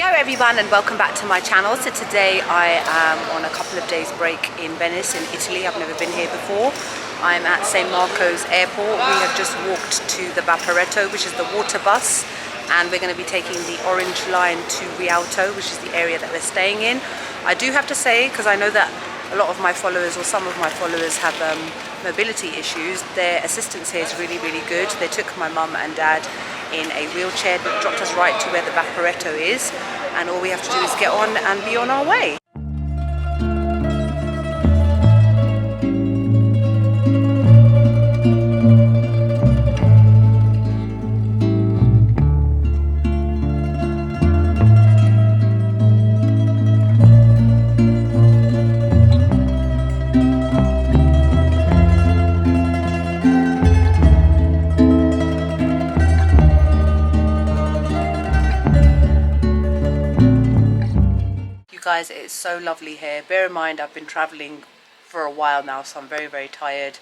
Yo everyone, and welcome back to my channel. So today I am on a couple of days break in Venice in Italy. I've never been here before. I'm at St. Marco's airport. We have just walked to the Vaporetto, which is the water bus, and we're going to be taking the orange line to Rialto, which is the area that we're staying in. I do have to say, because I know that a lot of my followers, or some of my followers, have mobility issues, their assistance here is really good. They took my mum and dad in a wheelchair, that dropped us right to where the Vaporetto is, and all we have to do is get on and be on our way. Guys, it's so lovely here. Bear in mind I've been traveling for a while now, so I'm very tired,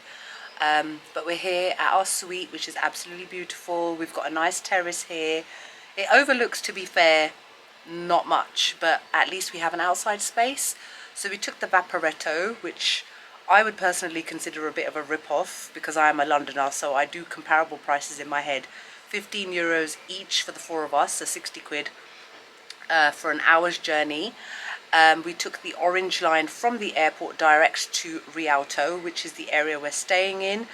but we're here at our suite, which is absolutely beautiful. We've got a nice terrace here. It overlooks, to be fair, not much, but at least we have an outside space. So we took the Vaporetto, which I would personally consider a bit of a rip-off, because I am a Londoner, so I do comparable prices in my head. 15 euros each for the four of us, so 60 quid for an hour's journey. We took the orange line from the airport direct to Rialto, which is the area we're staying in,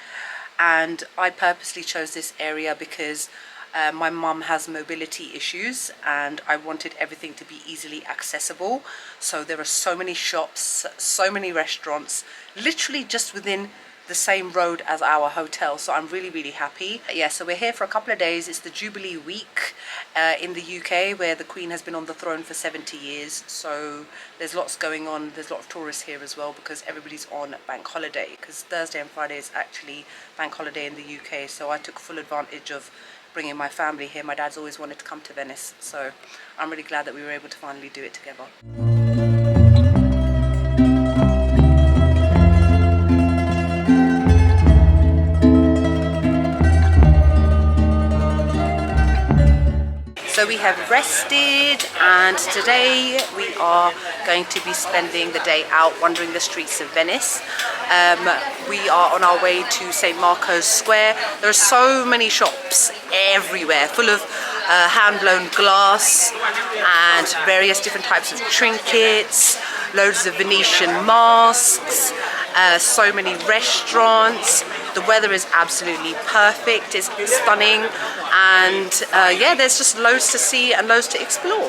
and I purposely chose this area because my mum has mobility issues and I wanted everything to be easily accessible. So there are so many shops, so many restaurants, literally just within the same road as our hotel, so I'm really happy. Yeah, so we're here for a couple of days. It's the Jubilee week in the UK, where the Queen has been on the throne for 70 years, so there's lots going on. There's a lot of tourists here as well, because everybody's on bank holiday, because Thursday and Friday is actually bank holiday in the UK. So I took full advantage of bringing my family here. My dad's always wanted to come to Venice, so I'm really glad that we were able to finally do it together. So we have rested, and today we are going to be spending the day out wandering the streets of Venice. We are on our way to St. Marco's Square. There are so many shops everywhere, full of hand-blown glass and various different types of trinkets, loads of Venetian masks, so many restaurants. The weather is absolutely perfect, it's stunning, and yeah, there's just loads to see and loads to explore.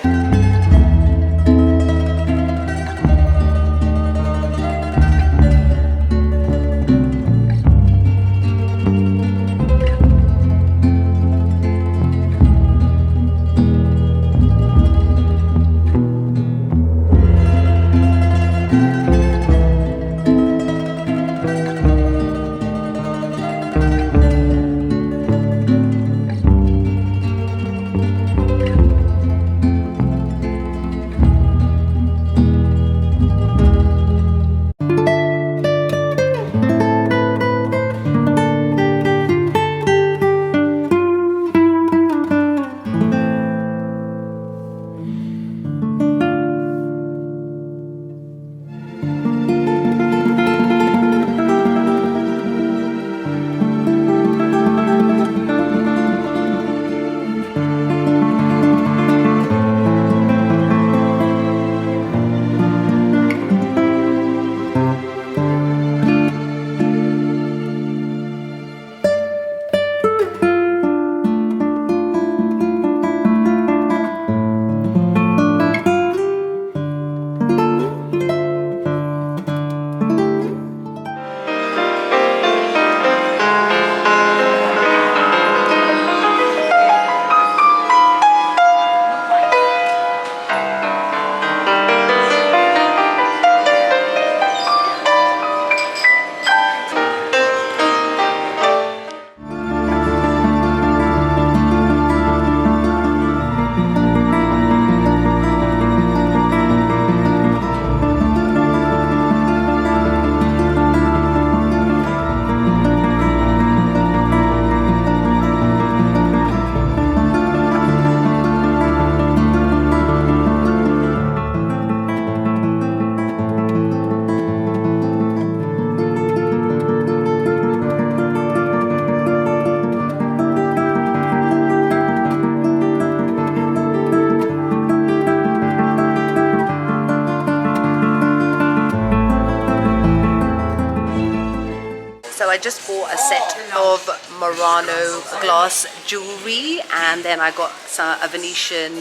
So I just bought a set of Murano glass jewelry, and then I got a Venetian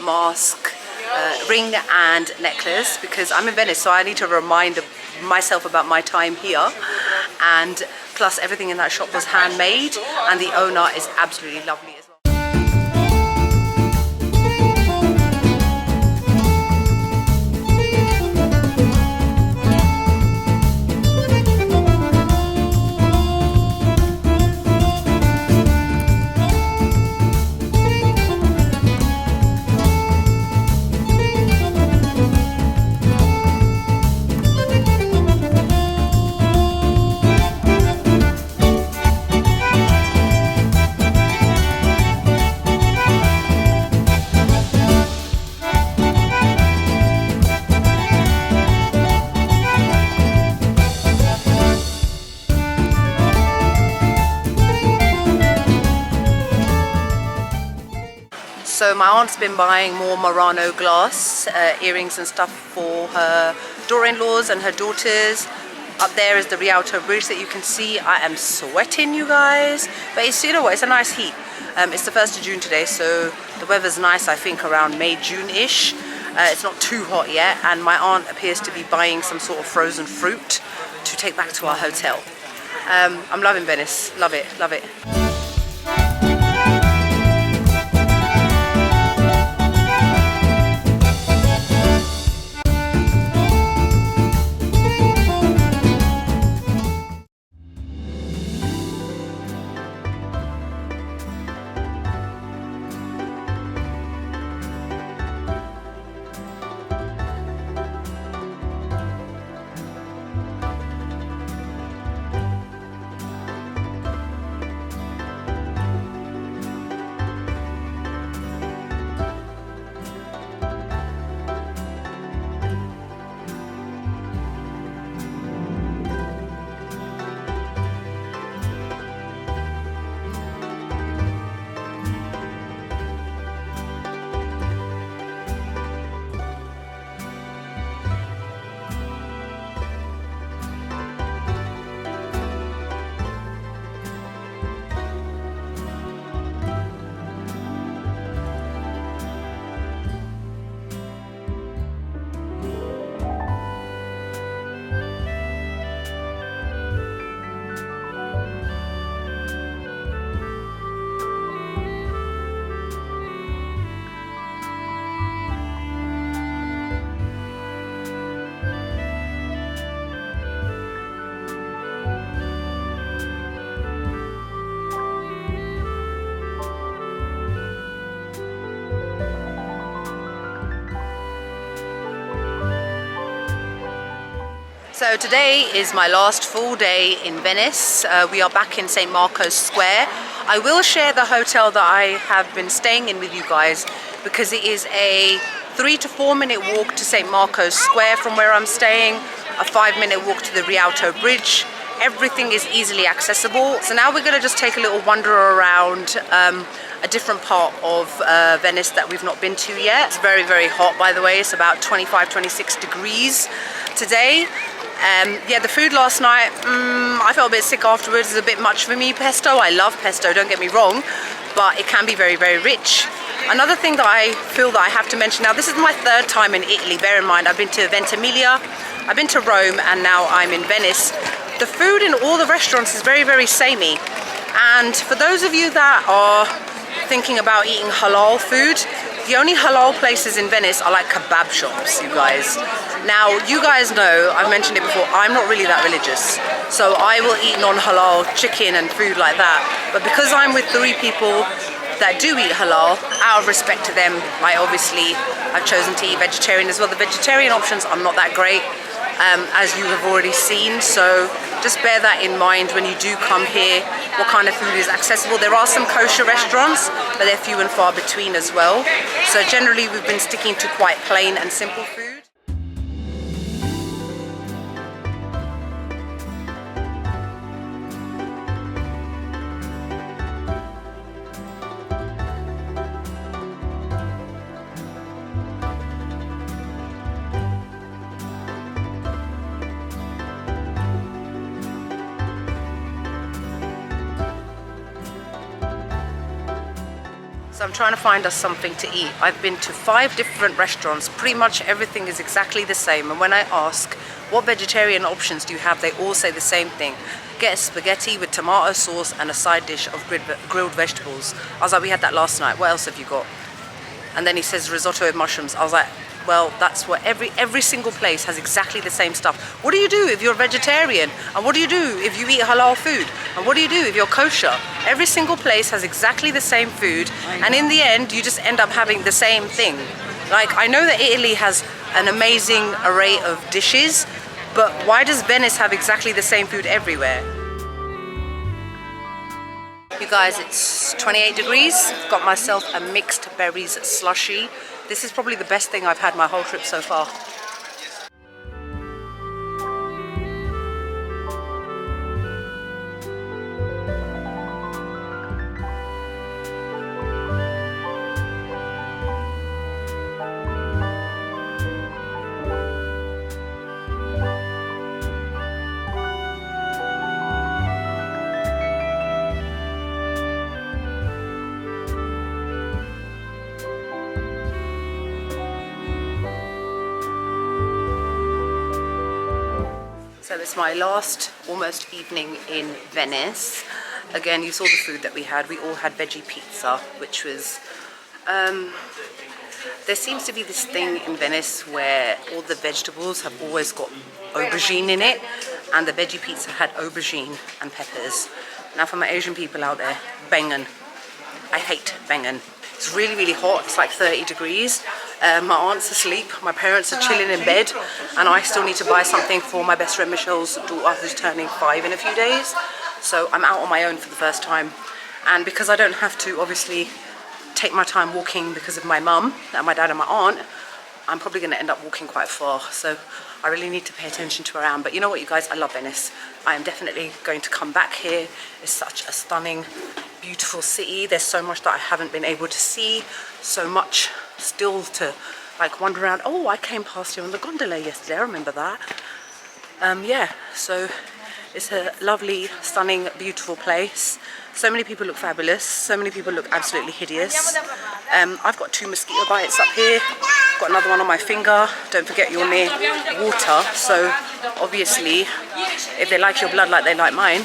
mask, ring and necklace, because I'm in Venice, so I need to remind myself about my time here. And plus everything in that shop was handmade, and the owner is absolutely lovely as well. So my aunt's been buying more Murano glass earrings and stuff for her daughter-in-laws and her daughters. Up there is the Rialto Bridge that you can see. I am sweating, you guys, but it's, you know what, it's a nice heat. It's the 1st of June today, so the weather's nice, I think around May, June-ish. It's not too hot yet, and my aunt appears to be buying some sort of frozen fruit to take back to our hotel. I'm loving Venice, love it, love it. So today is my last full day in Venice. We are back in St. Marco's Square. I will share the hotel that I have been staying in with you guys, because it is a 3 to 4 minute walk to St. Marco's Square from where I'm staying, a 5-minute walk to the Rialto Bridge. Everything is easily accessible. So now we're going to just take a little wander around a different part of Venice that we've not been to yet. It's very, very hot, by the way. It's about 25, 26 degrees today. Yeah, the food last night, I felt a bit sick afterwards. It's a bit much for me. Pesto, I love pesto, don't get me wrong, but it can be very, very rich. Another thing that I feel that I have to mention, now this is my 3rd time in Italy. Bear in mind, I've been to Ventimiglia, I've been to Rome, and now I'm in Venice. The food in all the restaurants is very, very samey. And for those of you that are thinking about eating halal food, the only halal places in Venice are like kebab shops, you guys. Now, you guys know, I've mentioned it before, I'm not really that religious. So I will eat non-halal chicken and food like that. But because I'm with 3 people that do eat halal, out of respect to them, I've chosen to eat vegetarian as well. The vegetarian options are not that great, as you have already seen. So just bear that in mind when you do come here, what kind of food is accessible. There are some kosher restaurants, but they're few and far between as well. So generally we've been sticking to quite plain and simple food. So I'm trying to find us something to eat. I've been to 5 different restaurants. Pretty much everything is exactly the same. And when I ask, what vegetarian options do you have? They all say the same thing. Get spaghetti with tomato sauce and a side dish of grilled vegetables. I was like, we had that last night. What else have you got? And then he says risotto with mushrooms. I was like, well, that's what every single place has exactly the same stuff. What do you do if you're a vegetarian? And what do you do if you eat halal food? And what do you do if you're kosher? Every single place has exactly the same food, and in the end you just end up having the same thing. Like, I know that Italy has an amazing array of dishes, but why does Venice have exactly the same food everywhere? You guys, it's 28 degrees. Got myself a mixed berries slushie. This is probably the best thing I've had my whole trip so far. So it's my last almost evening in Venice. Again, you saw the food that we had. We all had veggie pizza, which was... there seems to be this thing in Venice where all the vegetables have always got aubergine in it, and the veggie pizza had aubergine and peppers. Now for my Asian people out there, bengen. I hate bengen. It's really, really hot. It's like 30 degrees. My aunt's asleep, my parents are chilling in bed, and I still need to buy something for my best friend Michelle's daughter who's turning 5 in a few days. So I'm out on my own for the first time. And because I don't have to obviously take my time walking because of my mum and my dad and my aunt, I'm probably going to end up walking quite far. So I really need to pay attention to around. But you know what, you guys, I love Venice. I am definitely going to come back here. It's such a stunning, beautiful city. There's so much that I haven't been able to see, so much still to like wander around. Oh, I came past here on the gondola yesterday, I remember that. Yeah, so it's a lovely, stunning, beautiful place. So many people look fabulous, so many people look absolutely hideous. I've got 2 mosquito bites up here, got another one on my finger. Don't forget you're near water, so obviously if they like your blood like they like mine.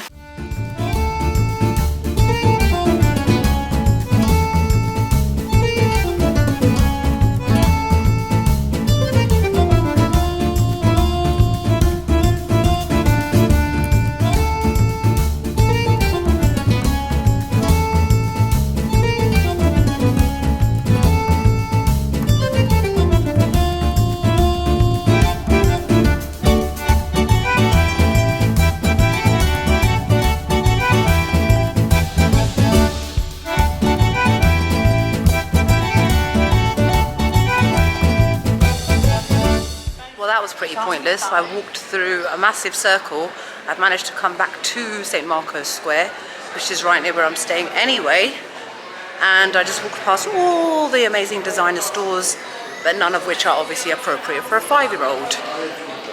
That was pretty pointless. I walked through a massive circle. I've managed to come back to St. Marco's Square, which is right near where I'm staying anyway, and I just walked past all the amazing designer stores, but none of which are obviously appropriate for a 5-year-old.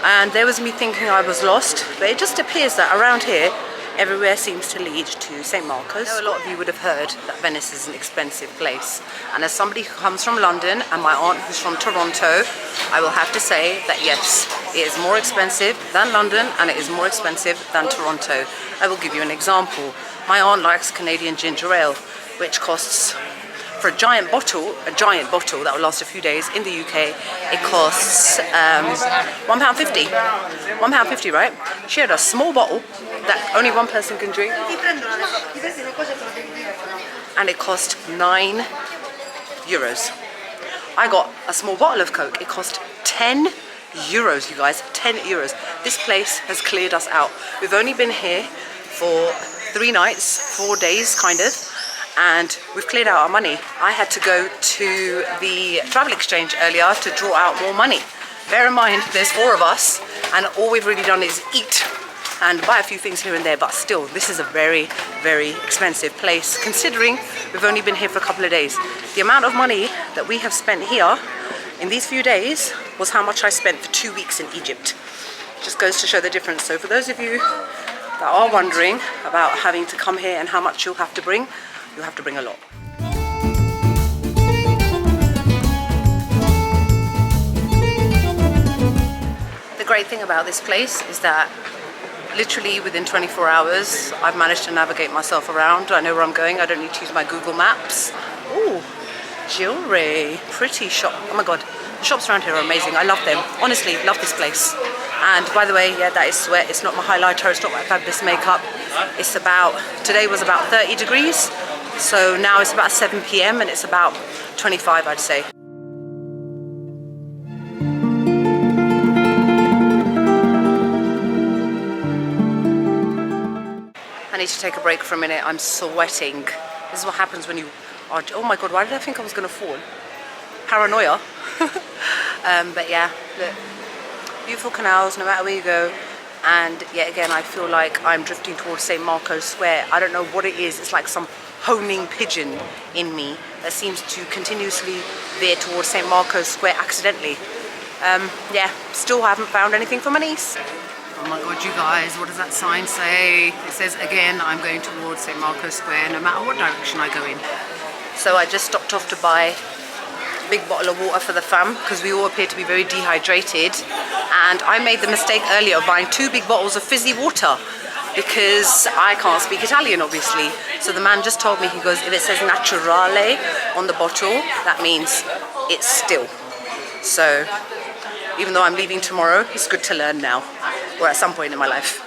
And there was me thinking I was lost, but it just appears that around here everywhere seems to lead to St. Marco's. I know a lot of you would have heard that Venice is an expensive place, and as somebody who comes from London and my aunt who's from Toronto, I will have to say that yes, it is more expensive than London and it is more expensive than Toronto. I will give you an example. My aunt likes Canadian ginger ale, which costs, for a giant bottle that will last a few days in the UK, it costs £1.50. £1.50, right? She had a small bottle that only one person can drink, and it cost €9. I got a small bottle of Coke, it cost €10, you guys, €10. This place has cleared us out. We've only been here for 3 nights, 4 days kind of, and we've cleared out our money. I had to go to the travel exchange earlier to draw out more money. Bear in mind, there's 4 of us, and all we've really done is eat and buy a few things here and there, but still, this is a very, very expensive place, considering we've only been here for a couple of days. The amount of money that we have spent here in these few days was how much I spent for 2 weeks in Egypt. Just goes to show the difference. So for those of you that are wondering about having to come here and how much you'll have to bring a lot. great thing about this place is that literally within 24 hours, I've managed to navigate myself around. I know where I'm going. I don't need to use my Google Maps. Ooh, jewelry. Pretty shop. Oh my God. The shops around here are amazing. I love them. Honestly, love this place. And by the way, yeah, that is sweat. It's not my highlighter. It's not my fabulous makeup. It's about, today was about 30 degrees. So now it's about 7 p.m. and it's about 25, I'd say. I need to take a break for a minute. I'm sweating. This is what happens when you are, oh my God, why did I think I was gonna fall? Paranoia. But yeah, look, beautiful canals no matter where you go. And yet again, I feel like I'm drifting towards St. Marco's Square. I don't know what it is. It's like some honing pigeon in me that seems to continuously veer towards St. Marco's Square accidentally. Yeah, still haven't found anything for my niece. Oh my God, you guys, what does that sign say? It says, again, I'm going towards St. Marco's Square no matter what direction I go in. So I just stopped off to buy a big bottle of water for the fam because we all appear to be very dehydrated. And I made the mistake earlier of buying 2 big bottles of fizzy water because I can't speak Italian, obviously. So the man just told me, he goes, if it says naturale on the bottle, that means it's still. So even though I'm leaving tomorrow, it's good to learn now, or at some point in my life.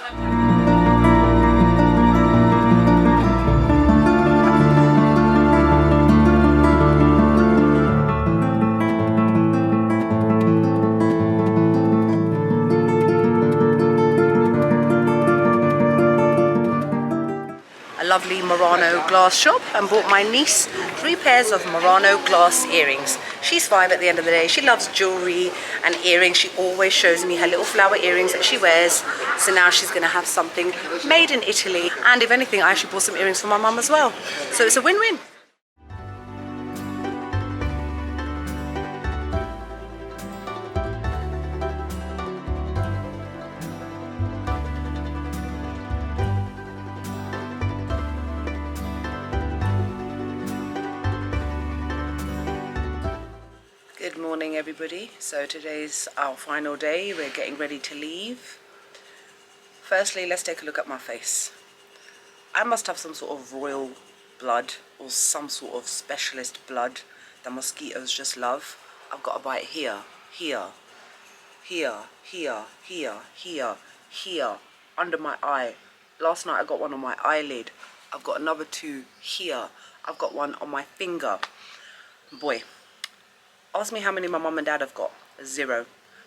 A lovely Murano glass shop and bought my niece 3 pairs of Murano glass earrings. She's 5 at the end of the day. She loves jewelry and earrings. She always shows me her little flower earrings that she wears. So now she's going to have something made in Italy. And if anything, I actually bought some earrings for my mum as well. So it's a win-win. Good morning, everybody. So today's our final day. We're getting ready to leave. Firstly, let's take a look at my face. I must have some sort of royal blood or some sort of specialist blood that mosquitoes just love. I've got a bite here, here, here, here, here, here, here, under my eye. Last night I got one on my eyelid. I've got another 2 here. I've got one on my finger. Boy. Ask me how many my mum and dad have got. 0.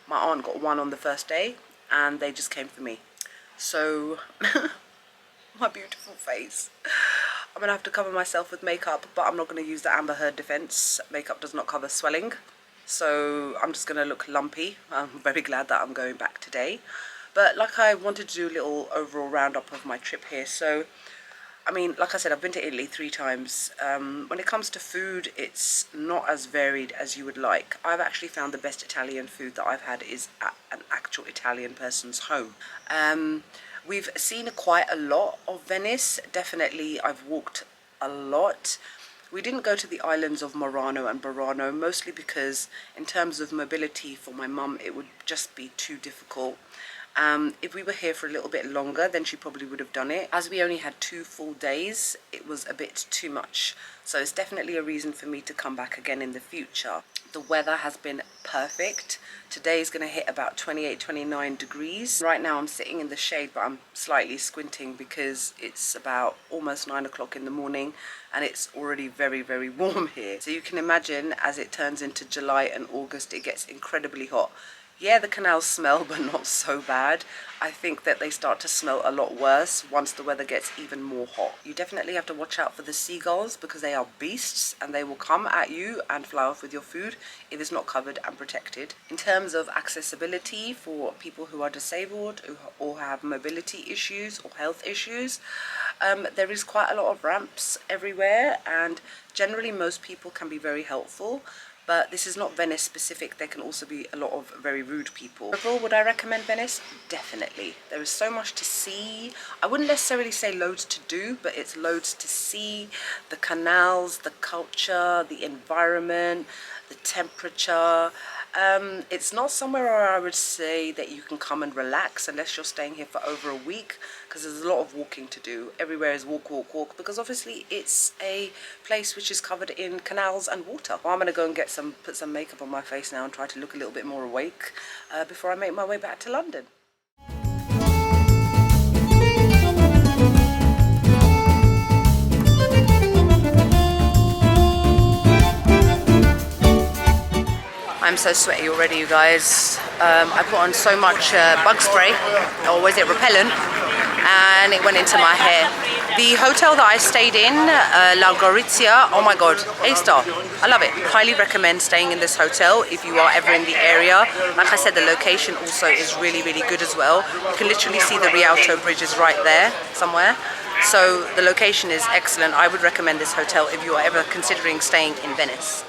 My aunt got 1 on the first day and they just came for me. So, my beautiful face. I'm going to have to cover myself with makeup, but I'm not going to use the Amber Heard defense. Makeup does not cover swelling. So, I'm just going to look lumpy. I'm very glad that I'm going back today. But like I wanted to do a little overall roundup of my trip here. So, I mean, like I said, I've been to Italy 3 times. When it comes to food, it's not as varied as you would like. I've actually found the best Italian food that I've had is at an actual Italian person's home. We've seen quite a lot of Venice. Definitely, I've walked a lot. We didn't go to the islands of Murano and Burano, mostly because in terms of mobility for my mum, it would just be too difficult. If we were here for a little bit longer, then she probably would have done it. As we only had 2 full days, it was a bit too much. So it's definitely a reason for me to come back again in the future. The weather has been perfect. Today is going to hit about 28, 29 degrees. Right now I'm sitting in the shade, but I'm slightly squinting because it's about almost 9 o'clock in the morning and it's already very, very warm here. So you can imagine as it turns into July and August, it gets incredibly hot. Yeah, the canals smell, but not so bad. I think that they start to smell a lot worse once the weather gets even more hot. You definitely have to watch out for the seagulls because they are beasts and they will come at you and fly off with your food if it's not covered and protected. In terms of accessibility for people who are disabled or have mobility issues or health issues, there is quite a lot of ramps everywhere and generally most people can be very helpful. But this is not Venice specific. There can also be a lot of very rude people. Overall, would I recommend Venice? Definitely. There is so much to see. I wouldn't necessarily say loads to do, but it's loads to see. The canals, the culture, the environment, the temperature. It's not somewhere where I would say that you can come and relax unless you're staying here for over a week, because there's a lot of walking to do. Everywhere is walk, walk, walk, because obviously it's a place which is covered in canals and water. Well, I'm going to go and put some makeup on my face now and try to look a little bit more awake before I make my way back to London. I'm so sweaty already, you guys. I put on so much bug spray, or was it repellent, and it went into my hair. The hotel that I stayed in, Hotel Gorizia, oh my god, A-star. I love it. Highly recommend staying in this hotel if you are ever in the area. Like I said, the location also is really, really good as well. You can literally see the Rialto Bridge is right there somewhere. So the location is excellent. I would recommend this hotel if you are ever considering staying in Venice.